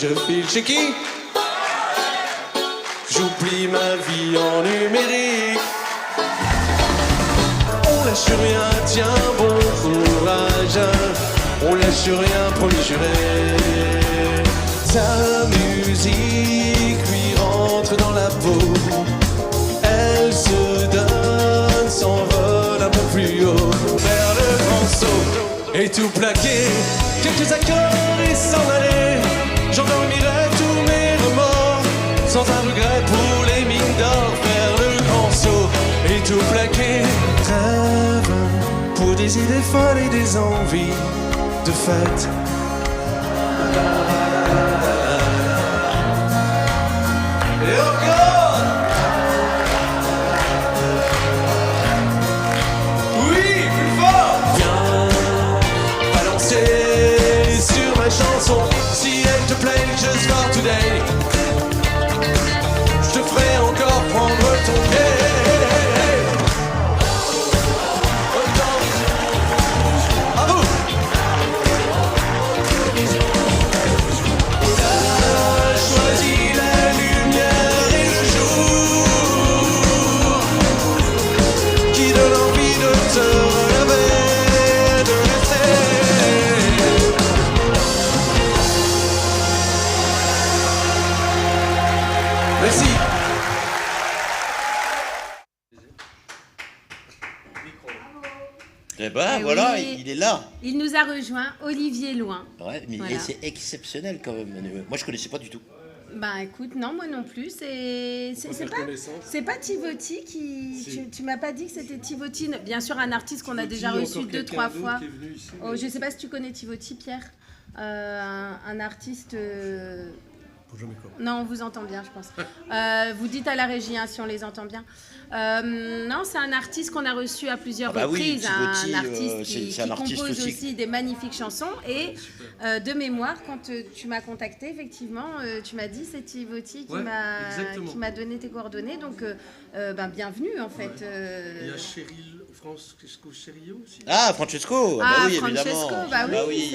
je file chez qui? J'oublie ma vie en numérique. On lâche rien, tiens, bon courage. On lâche rien, promis juré. Sa musique lui rentre dans la peau. Elle se donne, s'envole un peu plus haut vers le grand saut. Et tout plaqué, quelques accords et s'en aller. J'endormirai tous mes remords, sans un regret pour les mines d'or. Vers le grand saut, et tout plaqué. Rêve pour des idées folles et des envies de fête. Et encore. Oui, plus fort. Viens balancer sur ma chanson. Si elle te plaît, just for today. Je te ferai encore prendre ton pied. Merci. Eh ben Eh voilà, oui. il est là. Il nous a rejoint, Olivier Loin. Ouais, mais Voilà. c'est exceptionnel quand même. Moi, je connaissais pas du tout. Bah écoute, non, moi non plus. C'est pas Tivoti qui. Si. Tu m'as pas dit que c'était Tivoti. Bien sûr, un artiste qu'on a déjà reçu 2-3 fois. Oh, je sais pas si tu connais Tivoti, Pierre. Un artiste. Non, on vous entend bien, je pense. Vous dites à la régie hein, si on les entend bien. Non, c'est un artiste qu'on a reçu à plusieurs Ah bah oui, reprises. Tivoti, un artiste c'est un qui artiste compose aussi. aussi des magnifiques chansons. Et de mémoire, quand tu m'as contacté, effectivement, tu m'as dit c'est Tivoti qui m'a donné tes coordonnées. Donc, bienvenue en fait. Il y a Francesco Cherillo aussi. Ah, Francesco. Ah, bah oui, Francesco, évidemment. bah oui,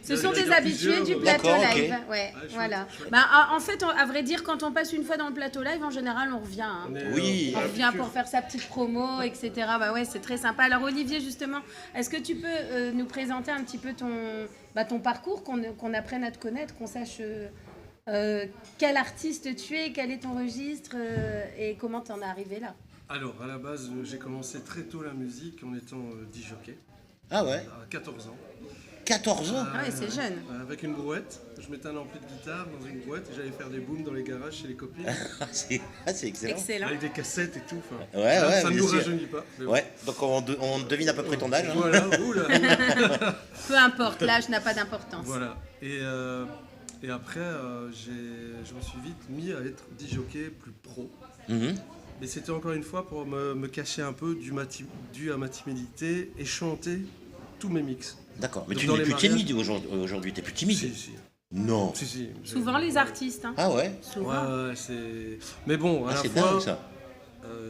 ce sont des habitués du plateau D'accord, ok. live. Ouais, Ah, chouette, voilà. chouette. En fait, à vrai dire, quand on passe une fois dans le plateau live, en général, on revient. Hein. Oui. On revient pour faire sa petite promo, etc. Bah ouais, c'est très sympa. Alors Olivier, justement, est-ce que tu peux nous présenter un petit peu ton parcours, qu'on apprenne à te connaître, qu'on sache quel artiste tu es, quel est ton registre et comment tu en es arrivé là? Alors, à la base, j'ai commencé très tôt la musique en étant disjockey, Ah ouais. à 14 ans. 14 ans. Ah ouais, c'est jeune. Avec une brouette. Je mettais un ampli de guitare dans une brouette et j'allais faire des booms dans les garages chez les copines. C'est excellent. Excellent. Avec des cassettes et tout. Enfin, Ouais, ouais, ça ne bien nous sûr. rajeunit pas. Mais bon. Ouais, donc on devine à peu près ton âge. Hein. Voilà, oula. Peu importe, l'âge n'a pas d'importance. Voilà. Et après, je me suis vite mis à être disjockey plus pro. Mhm. Mais c'était encore une fois pour me cacher un peu dû à ma timidité et chanter tous mes mix. D'accord. Mais Donc, tu dans n'es les plus mariages- timide aujourd'hui. T'es plus timide. Si. Non. Si. Souvent les artistes. Hein. Ah ouais. Souvent. Ouais, c'est. Mais bon, à Ah, la c'est fois, dingue ça.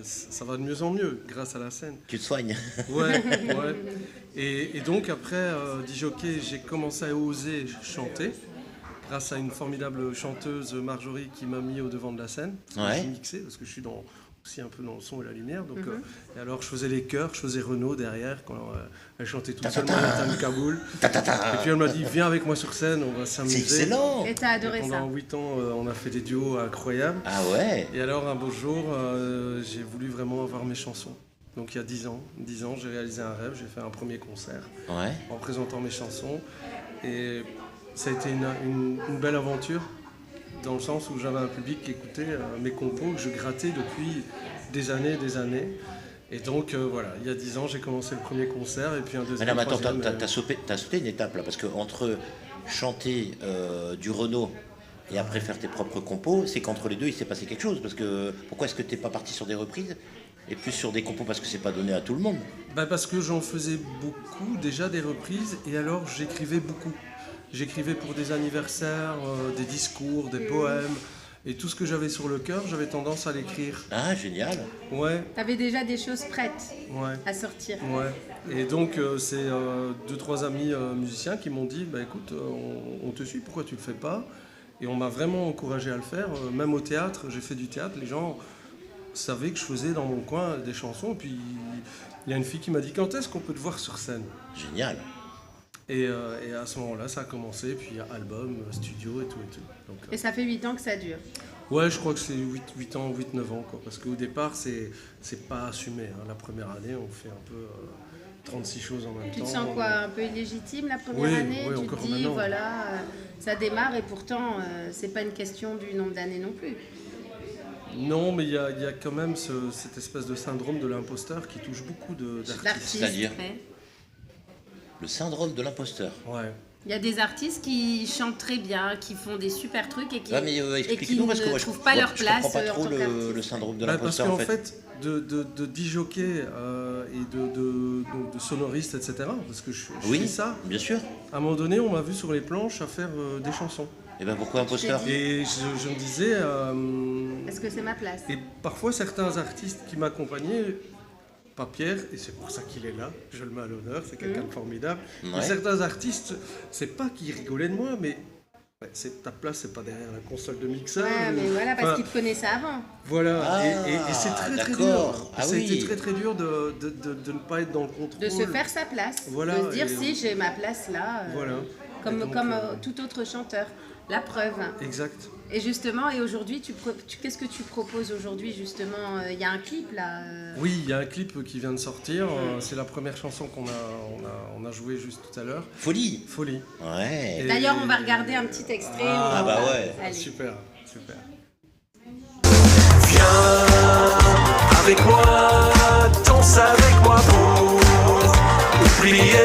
ça va de mieux en mieux grâce à la scène. Tu te soignes. Ouais. Et donc après disjockey, j'ai commencé à oser chanter grâce à une formidable chanteuse Marjorie qui m'a mis au devant de la scène. Ouais. J'ai mixé parce que je suis aussi un peu dans le son et la lumière. Donc, et alors je faisais les chœurs, je faisais Renaud derrière quand elle chantait toute seule Manhattan Kaboul. Et puis elle m'a dit viens avec moi sur scène, on va s'amuser. C'est excellent. Et t'as adoré ça. Pendant 8 ans, on a fait des duos incroyables. Ah ouais. Et alors un beau jour, j'ai voulu vraiment avoir mes chansons. Donc il y a 10 ans, j'ai réalisé un rêve, j'ai fait un premier concert Ouais. en présentant mes chansons. Et ça a été une belle aventure, dans le sens où j'avais un public qui écoutait mes compos que je grattais depuis des années. Et donc voilà, il y a 10 ans, j'ai commencé le premier concert et puis un deuxième, Madame, attends, troisième. t'as sauté une étape là, parce que entre chanter du Renaud et après faire tes propres compos, c'est qu'entre les deux il s'est passé quelque chose. Parce que pourquoi est-ce que t'es pas parti sur des reprises et plus sur des compos, parce que c'est pas donné à tout le monde? Parce que j'en faisais beaucoup, déjà des reprises, et alors j'écrivais beaucoup. J'écrivais pour des anniversaires, des discours, des poèmes, et tout ce que j'avais sur le cœur, j'avais tendance à l'écrire. Ah génial. Ouais, T'avais déjà des choses prêtes ouais. à sortir. Ouais, et donc c'est 2-3 amis musiciens qui m'ont dit écoute, on te suit, pourquoi tu le fais pas? Et on m'a vraiment encouragé à le faire. Même au théâtre, j'ai fait du théâtre, les gens savaient que je faisais dans mon coin des chansons. Puis il y a une fille qui m'a dit, quand est-ce qu'on peut te voir sur scène? Génial. Et à ce moment-là, ça a commencé, puis il y a album, studio et tout. Donc, Et ça fait 8 ans que ça dure. ouais, je crois que c'est 8 ans, 8-9 ans, quoi. Parce qu'au départ, c'est pas assumé. Hein. La première année, on fait un peu 36 choses en même temps. Tu te sens quoi, un peu illégitime la première Oui, année? oui, Tu encore te dis, maintenant. voilà, ça démarre et pourtant, c'est pas une question du nombre d'années non plus. Non, mais il y a quand même cette espèce de syndrome de l'imposteur qui touche beaucoup d'artistes. L'artiste, C'est-à-dire ouais. Le syndrome de l'imposteur. Ouais. Il y a des artistes qui chantent très bien, qui font des super trucs et qui, Ouais, mais et qui explique-nous, parce que ne moi, trouvent pas leur place comprends pas en trop tant qu'artiste. le syndrome de Parce l'imposteur, qu'en en fait. fait, de disjockey et de sonoriste, etc., parce que je Oui, fais ça, bien sûr. à un moment donné, on m'a vu sur les planches à faire des chansons. Et ben pourquoi imposteur? dit. Et je me disais... Est-ce que c'est ma place? et parfois, certains artistes qui m'accompagnaient, pas Pierre, et c'est pour ça qu'il est là, je le mets à l'honneur, c'est quelqu'un de formidable. Ouais. Et certains artistes, c'est pas qu'ils rigolaient de moi, mais ouais, ta place, c'est pas derrière la console de mixeur. Ouais, mais voilà, parce Enfin, qu'ils te connaissaient avant. Voilà, Ah, et c'est très très dur. d'accord. Ah ça a oui. été très très dur de ne pas être dans le contrôle. De se faire sa place. Voilà, de se dire, et- si j'ai ma place là, Voilà. comme, Et donc, comme tout autre chanteur. La preuve. Exact. Et justement, et aujourd'hui, qu'est-ce que tu proposes aujourd'hui justement? Il y a un clip là. Oui, il y a un clip qui vient de sortir. C'est la première chanson qu'on a jouée juste tout à l'heure. Folie. Folie. Ouais. Et- D'ailleurs, on va regarder un petit extrait. Ah, bah ouais. Allez. Super, super. Viens avec moi, danse avec moi pour oublier,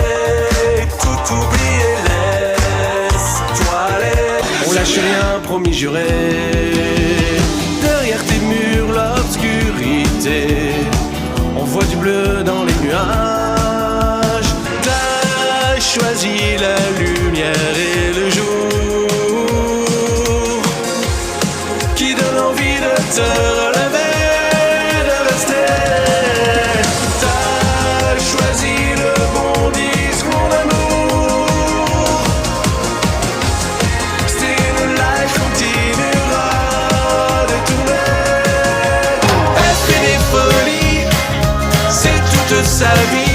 tout oublier, laisse-toi aller. On lâche rien, promis juré. Derrière tes murs, l'obscurité. On voit du bleu dans les nuages. T'as choisi la lumière et le jour qui donne envie de te relever, de rester. T'as choisi le bon discours d'amour. Still life continuera de tourner. Elle fait des folies, c'est toute sa vie.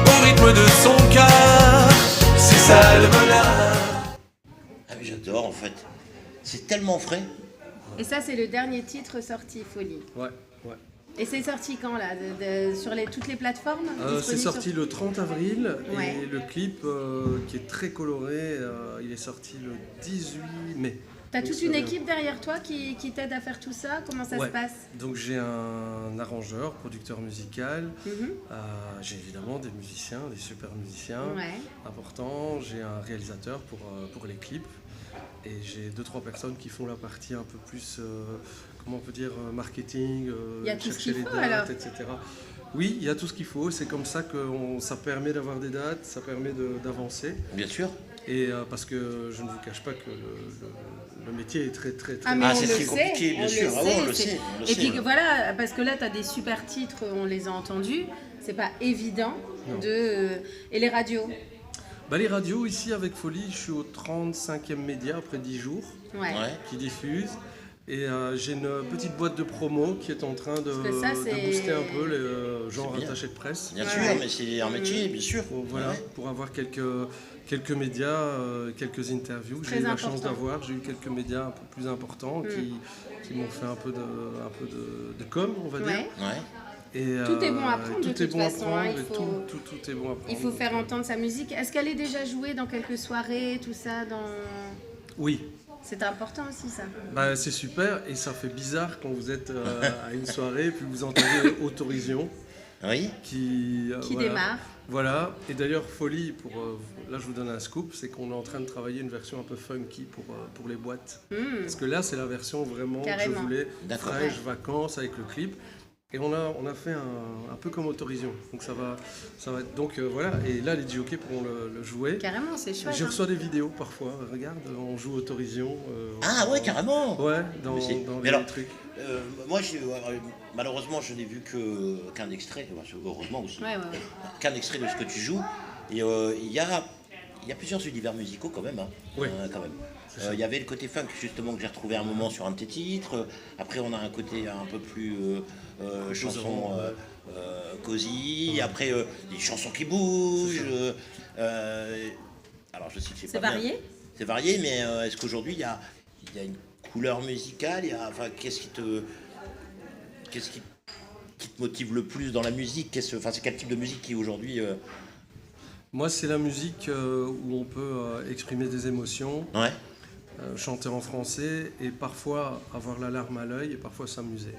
Au rythme de son cœur, c'est ça le bonheur. Ah, mais j'adore, en fait. C'est tellement frais. Et ça, c'est le dernier titre sorti, Folie. Ouais, ouais. Et c'est sorti quand là? Sur toutes les plateformes? C'est Disponible sorti le 30 avril Ouais. et le clip qui est très coloré, il est sorti le 18 mai. T'as Donc, toute ça une vient. équipe derrière toi qui t'aide à faire tout ça? Comment ça Ouais. se passe? Donc j'ai un arrangeur, producteur musical, Mhm. j'ai évidemment des musiciens, des super musiciens Ouais. importants, j'ai un réalisateur pour les clips et j'ai 2-3 personnes qui font la partie un peu plus, comment on peut dire, marketing, Il y a tout ce chercher qu'il les faut, dates, alors. etc. Oui, il y a tout ce qu'il faut, c'est comme ça que ça permet d'avoir des dates, ça permet d'avancer. Bien sûr. Et parce que je ne vous cache pas que le métier est très très très... Ah, mais Ah, on c'est le très sait, compliqué, bien on sûr. le Ah ouais, on sait, le c'est- sait, on le Et puis sait. voilà, parce que là, tu as des super titres, on les a entendus. C'est pas évident de. Et les radios? Bah, les radios, ici avec Folie, je suis au 35e média après 10 jours Ouais. Ouais. qui diffuse. Et j'ai une petite boîte de promo qui est en train de que ça, c'est- booster un peu les gens C'est bien. attachés de presse. Bien Ouais. sûr, mais c'est un métier, bien sûr. Voilà, Ouais. pour avoir quelques médias, quelques interviews que Très j'ai eu la important. chance d'avoir. J'ai eu quelques médias un peu plus importants qui m'ont fait un peu de com, on va dire. Ouais. Ouais. Et, Tout est bon à prendre, tout de est toute bon à façon, prendre, hein, il et faut- tout est bon à prendre. Il faut faire entendre sa musique. Est-ce qu'elle est déjà jouée dans quelques soirées, tout ça dans... Oui, C'est important aussi, ça. bah, c'est super et ça fait bizarre quand vous êtes à une soirée puis vous entendez Autorisation Oui. qui voilà. Démarre. Voilà, et d'ailleurs Folie, là je vous donne un scoop, c'est qu'on est en train de travailler une version un peu funky pour les boîtes. Parce que là c'est la version vraiment Carrément. que je voulais, D'accord. fraîche, vacances avec le clip. Et on a fait un peu comme Autorisation. Donc ça va être, donc voilà, et là les jockeys pourront le jouer. Carrément, c'est chouette. Je hein. reçois des vidéos parfois, regarde, on joue Autorisation. Ah ouais, carrément. Ouais, dans Mais les alors, trucs. moi, malheureusement, je n'ai vu qu'un extrait, heureusement aussi, Ouais, ouais, ouais. qu'un extrait de ce que tu joues. Et il y a plusieurs univers musicaux quand même. Hein. Oui. Quand même. Il y avait le côté funk justement que j'ai retrouvé à un moment sur un de tes titres. Après on a un côté un peu plus chanson cosy. Après des chansons qui bougent. Alors je sais que c'est pas varié. Bien. C'est varié, mais est-ce qu'aujourd'hui il y a une couleur musicale, enfin, qu'est-ce qui te motive le plus dans la musique? C'est quel type de musique qui aujourd'hui Moi, c'est la musique où on peut exprimer des émotions, ouais. Chanter en français et parfois avoir la larme à l'œil et parfois s'amuser.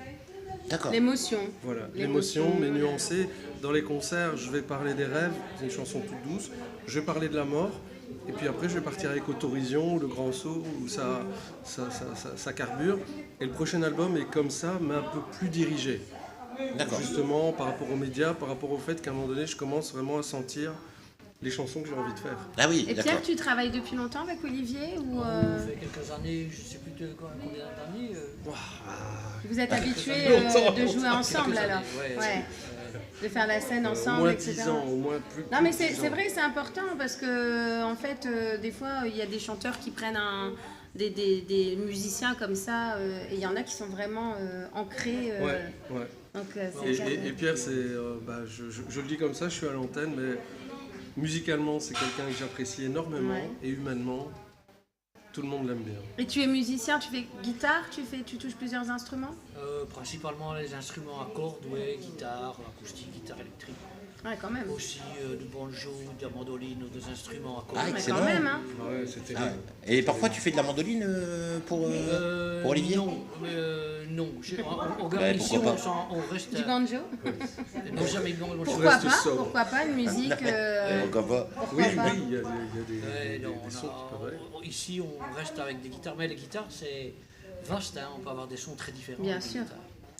D'accord. L'émotion. Voilà, l'émotion, mais nuancée. Dans les concerts, je vais parler des rêves, c'est une chanson toute douce. Je vais parler de la mort. Et puis après, je vais partir avec Autovision, Le Grand Saut, où ça carbure. Et le prochain album est comme ça, mais un peu plus dirigé. D'accord. Justement, par rapport aux médias, par rapport au fait qu'à un moment donné, je commence vraiment à sentir les chansons que j'ai envie de faire. Ah oui, Et d'accord. Pierre, tu travailles depuis longtemps avec Olivier ou Ça fait quelques années, je ne sais plus combien d'années. vous êtes habitués de jouer ensemble alors ouais. De faire la scène ensemble, au moins etc. 10 ans, au moins plus. Non mais plus de 10 c'est ans. vrai, c'est important parce que en fait, des fois, il y a des chanteurs qui prennent des musiciens comme ça et il y en a qui sont vraiment ancrés. Ouais. Donc, Et Pierre, je le dis comme ça, je suis à l'antenne, mais musicalement, c'est quelqu'un que j'apprécie énormément et humainement, tout le monde l'aime bien. Et tu es musicien, tu fais guitare, tu touches plusieurs instruments? Principalement les instruments à cordes, guitare, acoustique, guitare électrique. Ouais, quand même. Aussi du banjo, de la mandoline, des instruments à cordes. Ah, Mais excellent. quand même, hein. Ouais, c'était Ah ouais. Et parfois tu fais de la mandoline pour Olivier? Non. En pourquoi garnition, pas. on reste. Du banjo? Non, jamais banjo. Pourquoi reste sobre. Pourquoi pas une musique Pourquoi pas? pourquoi Oui, pas il y a des sons qui peuvent être. Ici, on reste avec des guitares, mais les guitares, c'est vaste, hein, on peut avoir des sons très différents. Bien avec les sûr. guitares.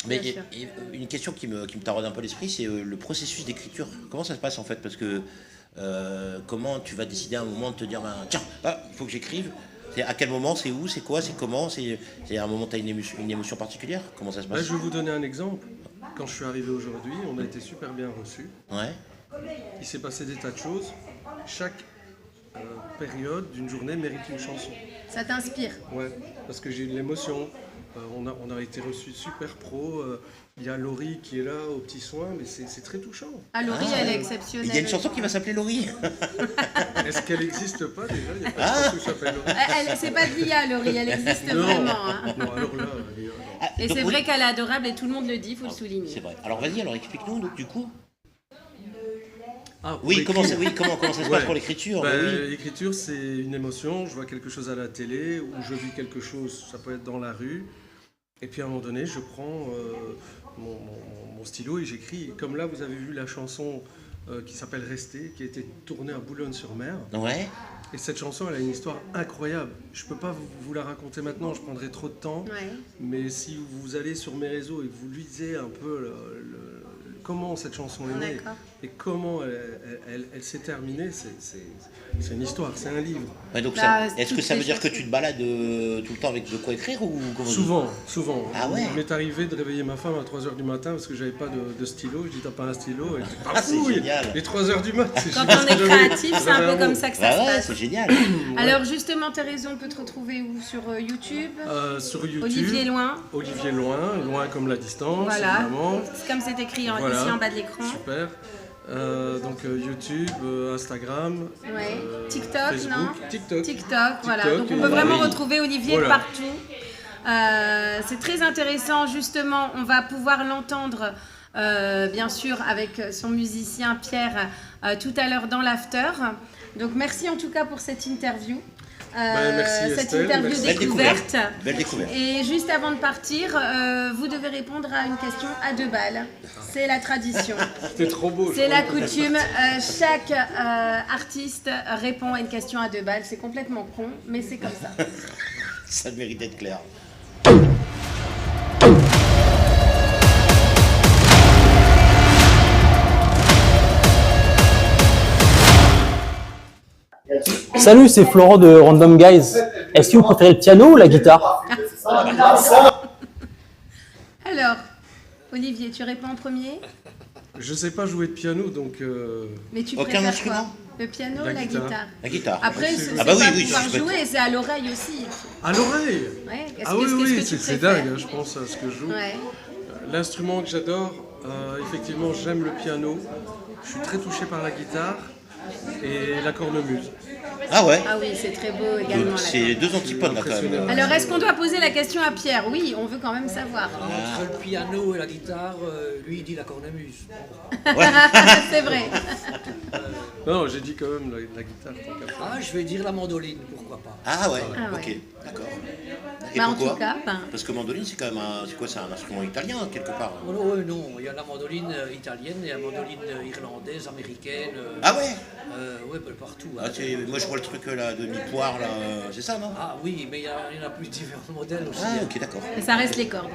Mais Bien sûr. une question qui me taraude un peu l'esprit, c'est le processus d'écriture. Comment ça se passe en fait? Parce que comment tu vas décider à un moment de te dire, tiens, il faut que j'écrive. C'est à quel moment, c'est où, c'est quoi, c'est comment, c'est à un moment tu as une émotion particulière? Comment ça se Là, passe? je vais vous donner un exemple. Quand je suis arrivé aujourd'hui, on a été super bien reçus. Ouais. Il s'est passé des tas de choses. Chaque période d'une journée mérite une chanson. Ça t'inspire? Ouais, parce que j'ai eu de l'émotion. On a été reçus super pro. Il y a Laurie qui est là aux petits soins, mais c'est très touchant. Ah, Laurie, Ah, elle est ouais. exceptionnelle. Il y a une chanson qui va s'appeler Laurie. Est-ce qu'elle n'existe pas déjà? Il n'y a pas de chanson qui s'appelle Laurie. C'est pas de l'IA, Laurie, elle existe Non, vraiment. Hein. non, alors là, Et Donc, c'est oui. vrai qu'elle est adorable et tout le monde le dit, il faut le C'est souligner. vrai. Alors vas-y, alors explique-nous donc du coup. Ah, Oui, pour comment ça écrire. se passe Ouais. pour l'écriture? Ben, Oui. l'écriture, c'est une émotion. Je vois quelque chose à la télé ou je vis quelque chose, ça peut être dans la rue. Et puis à un moment donné, je prends mon stylo et j'écris. Comme là, vous avez vu la chanson qui s'appelle Rester, qui a été tournée à Boulogne-sur-Mer. Ouais. Et cette chanson, elle a une histoire incroyable. Je ne peux pas vous la raconter maintenant, je prendrai trop de temps. Ouais. Mais si vous allez sur mes réseaux et que vous lisez un peu comment cette chanson est née D'accord. et comment elle s'est terminée, c'est une histoire, c'est un livre. Ouais, donc Bah, est-ce que toutes ça veut les dire que chansons. tu te balades tout le temps avec de quoi écrire ou comment? Souvent. Ah ouais. Il m'est arrivé de réveiller ma femme à 3h du matin parce que j'avais pas de stylo. Je dis, t'as pas un stylo? Elle dit, Ah, c'est génial. Les 3h du matin. Quand on est créatif, c'est un peu comme ça que ça Bah se ouais, passe. c'est génial. Alors justement, Thérèse, on peut te retrouver où? Sur YouTube? Sur YouTube. Olivier Loin. Olivier Loin comme la distance, Voilà. évidemment. C'est comme c'est écrit Voilà. ici en bas de l'écran. Super. Donc YouTube, Instagram, Ouais. TikTok, Facebook, non? TikTok. TikTok, voilà. TikTok, Donc on et peut vraiment oui. retrouver Olivier Voilà. partout. C'est très intéressant, justement. On va pouvoir l'entendre, bien sûr, avec son musicien Pierre tout à l'heure dans l'after. Donc merci en tout cas pour cette interview. Merci, cette Estelle, interview merci. Belle découverte. Belle découverte. Et juste avant de partir, vous devez répondre à une question à 2 balles. C'est la tradition. C'était trop beau. C'est la coutume. Chaque artiste répond à une question à 2 balles. C'est complètement con, mais c'est comme ça. Ça mérite d'être clair. Salut, c'est Florent de Random Guys. Est-ce que vous préférez le piano ou la guitare? Alors, Olivier, tu réponds en premier? Je sais pas jouer de piano, donc... Mais tu Aucun préfères instrument quoi? Le piano, La la guitare. guitare. La guitare. Après, c'est Ah bah oui, pas oui, pouvoir je souhaite. jouer, c'est à l'oreille aussi. À l'oreille Ouais. Ah oui, oui, qu'est-ce que tu c'est préfères? dingue, hein, je pense, à ce que je joue. Ouais. L'instrument que j'adore, effectivement, j'aime le piano. Je suis très touché par la guitare et la cornemuse. Ah ouais. Ah oui, c'est très beau également. C'est deux antipodes là quand même. Alors, est-ce qu'on doit poser la question à Pierre? Oui, on veut quand même savoir. Entre le piano et la guitare, lui il dit la cornemuse. C'est vrai. Non, j'ai dit quand même la guitare. tant qu'à faire. Ah, je vais dire la mandoline, pourquoi pas. Ah ouais, Ah ouais. ok, d'accord. Et Bah, en pourquoi tout cas, Parce que mandoline, c'est quand même c'est quoi, c'est un instrument italien quelque part. Oh, non, ouais, non, il y a la mandoline italienne, il y a la mandoline irlandaise, américaine. Ah ouais. Ouais, bah, partout. Ah, moi je vois le truc là, demi-poire là, c'est ça non? Ah oui, mais il y en a plus différents modèles aussi. Ah ok, d'accord. mais ça reste les cordes.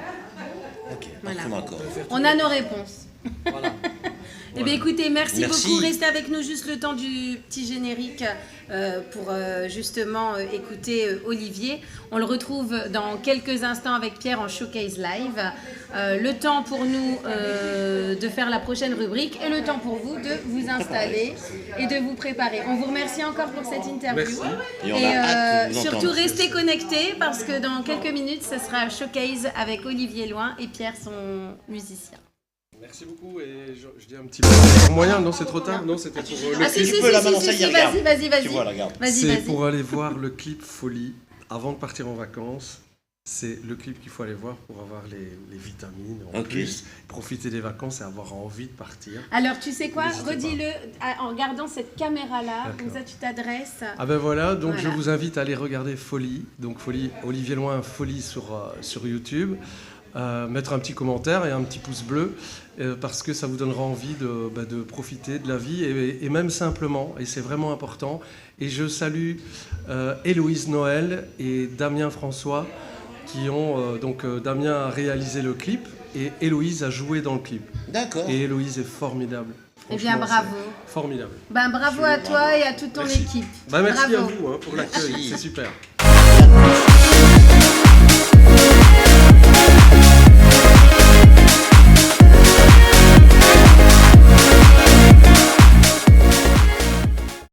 Ok, Voilà. instrument à cordes. On a nos réponses. Voilà. Eh bien écoutez, merci Merci. beaucoup. Restez avec nous juste le temps du petit générique pour justement écouter Olivier. On le retrouve dans quelques instants avec Pierre en Showcase Live. Le temps pour nous de faire la prochaine rubrique et le temps pour vous de vous installer et de vous préparer. On vous remercie encore pour cette interview. Merci. Et on a hâte de vous surtout entendre. restez connectés parce que dans quelques minutes, ce sera Showcase avec Olivier Loin et Pierre, son musicien. Merci beaucoup et je dis un petit peu moyen, non c'est trop tard, non c'était pour le Ah si, clip. si, peux, là, si, maintenant, si, ça y si, est, regarde. vas-y. Tu vois, là, regarde. Vas-y, C'est vas-y. pour aller voir le clip Folie avant de partir en vacances. C'est le clip qu'il faut aller voir pour avoir les vitamines. En Ok. plus, profiter des vacances et avoir envie de partir. Alors, tu sais quoi? N'hésitez pas. Redis-le en regardant cette caméra-là. D'accord. Comme ça, tu t'adresses. Ah ben voilà, donc Voilà. je vous invite à aller regarder Folie. Donc Folie, Olivier Loin, Folie sur YouTube. Mettre un petit commentaire et un petit pouce bleu parce que ça vous donnera envie de profiter de la vie et même simplement, et c'est vraiment important. Et je salue Héloïse Noël et Damien François qui ont Damien a réalisé le clip et Héloïse a joué dans le clip. D'accord. Et Héloïse est formidable. Eh bien, Franchement, bravo. c'est formidable. Ben, bravo à toi et à toute ton Merci. équipe. Bah, merci Bravo. à vous hein, pour l'accueil, Merci. c'est super.